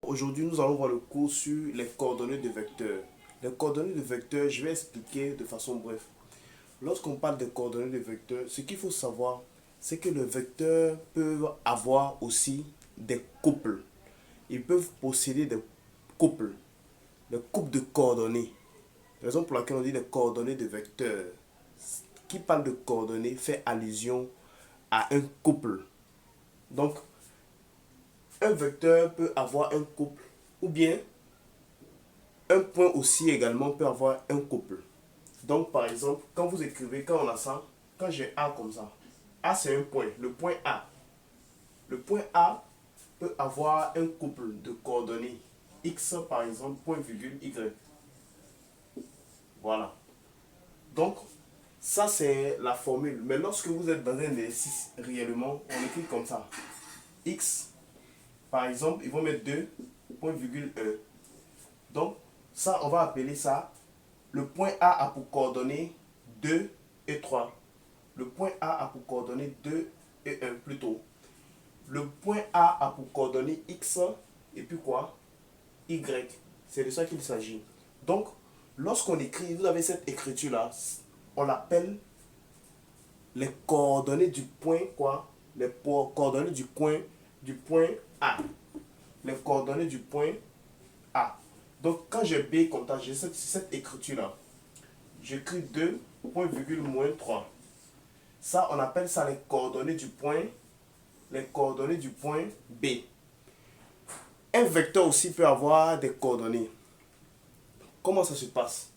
Aujourd'hui, nous allons voir le cours sur les coordonnées de vecteurs. Les coordonnées de vecteurs, je vais expliquer de façon brève. Lorsqu'on parle des coordonnées de vecteurs, ce qu'il faut savoir, c'est que les vecteurs peuvent avoir aussi des couples. Ils peuvent posséder couples, des couples de coordonnées. La raison pour laquelle on dit les coordonnées de vecteurs. Qui parle de coordonnées fait allusion à un couple. Donc, un vecteur peut avoir un couple ou bien un point aussi également peut avoir un couple. Donc, par exemple, quand vous écrivez, quand on a ça, quand j'ai A comme ça, A c'est un point, le point A. Le point A peut avoir un couple de coordonnées X, par exemple, point virgule Y. Voilà. Donc, ça c'est la formule. Mais lorsque vous êtes dans un exercice réellement, on écrit comme ça. X, par exemple, ils vont mettre 2, point virgule 1. Donc, ça, on va appeler ça, le point A a pour coordonnées 2 et 3. Le point A a pour coordonnées 2 et 1 plutôt. Le point A a pour coordonnées X et puis quoi? Y. C'est de ça qu'il s'agit. Donc, lorsqu'on écrit, vous avez cette écriture-là, on l'appelle les coordonnées du point quoi? Les coordonnées du point A. Les coordonnées du point A. Donc, quand j'ai B comme ça, j'ai cette écriture-là. J'écris 2, point virgule moins 3. Ça, on appelle ça les coordonnées du point B. Un vecteur aussi peut avoir des coordonnées. Comment ça se passe?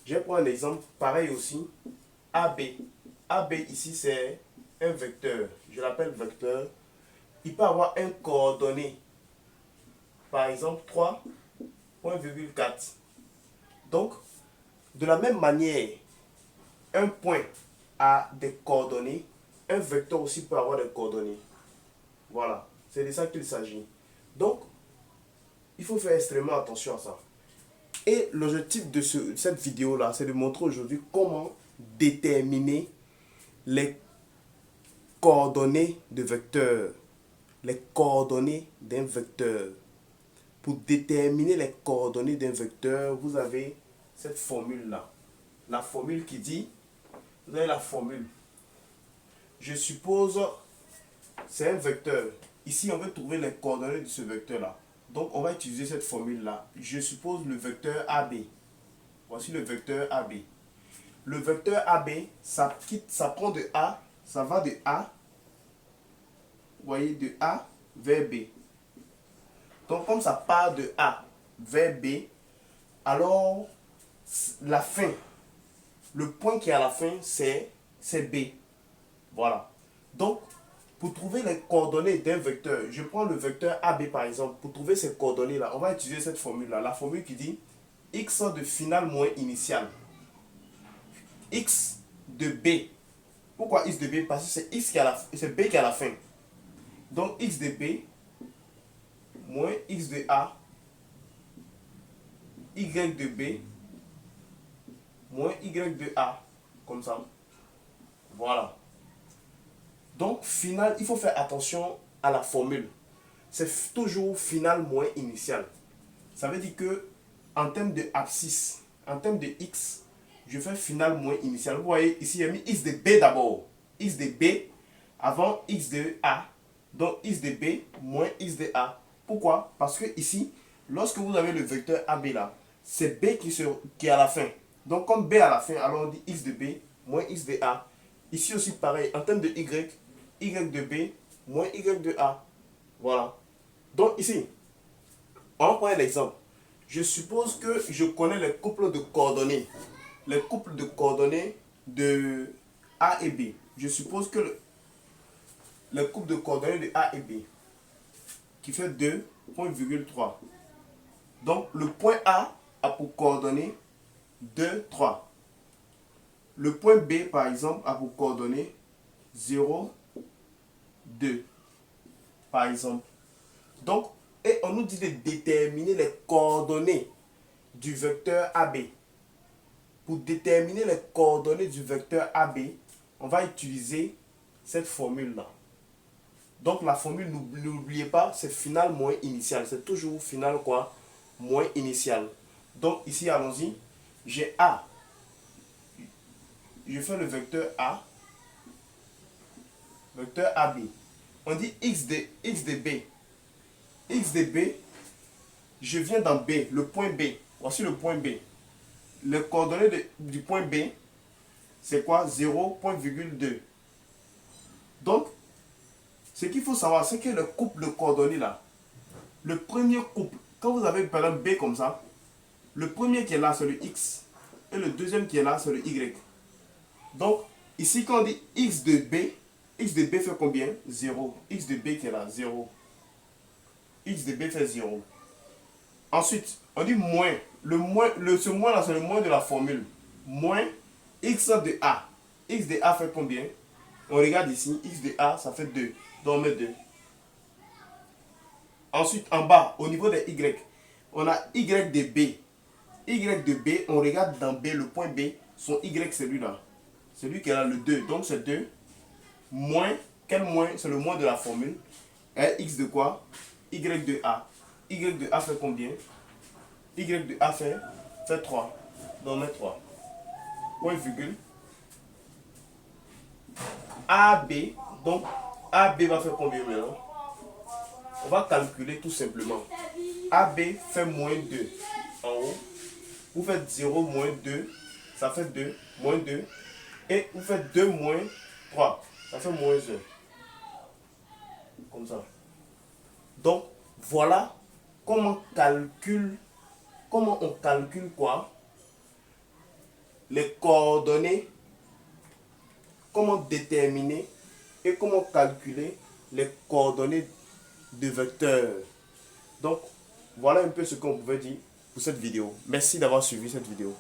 Je vais prendre un exemple pareil aussi. AB. AB ici, c'est un vecteur. Je l'appelle vecteur. Il peut avoir un coordonnée. Par exemple, 3,4. Donc, de la même manière, un point a des coordonnées, un vecteur aussi peut avoir des coordonnées. Voilà, c'est de ça qu'il s'agit. Donc, il faut faire extrêmement attention à ça. Et l'objectif de cette vidéo-là, c'est de montrer aujourd'hui comment déterminer les coordonnées de vecteurs. Les coordonnées d'un vecteur. Pour déterminer les coordonnées d'un vecteur, vous avez cette formule-là. La formule qui dit, vous avez la formule. Je suppose, c'est un vecteur. Ici, on veut trouver les coordonnées de ce vecteur-là. Donc, on va utiliser cette formule-là. Je suppose le vecteur AB. Voici le vecteur AB. Le vecteur AB, ça prend de A, ça va de A, vous voyez, de A vers B. Donc, comme ça part de A vers B, alors la fin, le point qui est à la fin, c'est B. Voilà. Donc, pour trouver les coordonnées d'un vecteur, je prends le vecteur AB par exemple. Pour trouver ces coordonnées-là, on va utiliser cette formule-là. La formule qui dit x de final moins initial. X de B. Pourquoi x de B? Parce que c'est B qui est à la fin. Donc, x de B moins x de A, y de B moins y de A. Comme ça. Voilà. Donc, final, il faut faire attention à la formule. C'est toujours final moins initial. Ça veut dire que, en termes de abscisse, en termes de x, je fais final moins initial. Vous voyez, ici, il y a mis x de b d'abord. X de b avant x de a. Donc, x de b moins x de a. Pourquoi? Parce que ici, lorsque vous avez le vecteur AB là, c'est b qui est à la fin. Donc, comme b à la fin, alors on dit x de b moins x de a. Ici aussi, pareil, en termes de y de b moins y de a. Voilà. Donc, ici, on va prendre un exemple. Je suppose que je connais les couples de coordonnées. Les couples de coordonnées de A et B. Je suppose que le couple de coordonnées de A et B, qui fait 2,3. Donc, le point A pour coordonnées 2, 3. Le point B, par exemple, a pour coordonnées 0, 2. Par exemple. Donc, et on nous dit de déterminer les coordonnées du vecteur AB. Pour déterminer les coordonnées du vecteur AB, on va utiliser cette formule-là. Donc la formule, n'oubliez pas, c'est final moins initial. C'est toujours final quoi? Moins initial. Donc ici, allons-y. J'ai A. Je fais le vecteur A. Vecteur AB. On dit x de B. X de B, je viens dans B, le point B. Voici le point B. Les coordonnées du point B, c'est quoi? 0,2. Donc, ce qu'il faut savoir, c'est que le couple de coordonnées là, le premier couple, quand vous avez par exemple B comme ça, le premier qui est là, c'est le X, et le deuxième qui est là, c'est le Y. Donc, ici, quand on dit X de B fait combien? 0. X de B qui est là, 0. X de B fait 0. Ensuite, on dit moins. Ce moins là, c'est le moins de la formule. Moins X de A. X de A fait combien? On regarde ici, X de A, ça fait 2. Donc on met 2. Ensuite, en bas, au niveau des Y, on a Y de B. Y de B, on regarde dans B, le point B, son Y, c'est celui-là. Celui qui est là, le 2. Donc c'est 2. Moins, quel moins? C'est le moins de la formule. Et X de quoi? Y de A. Y de A fait combien? Y de A fait 3. Donc on met 3. Point virgule. AB. Donc AB va faire combien maintenant? On va calculer tout simplement. AB fait moins 2 en haut. Vous faites 0 moins 2. Ça fait 2. Moins 2. Et vous faites 2 moins 3. Ça fait moins 1. Comme ça. Donc, voilà comment on calcule quoi? Les coordonnées. Comment déterminer et comment calculer les coordonnées de vecteurs. Donc, voilà un peu ce qu'on pouvait dire pour cette vidéo. Merci d'avoir suivi cette vidéo.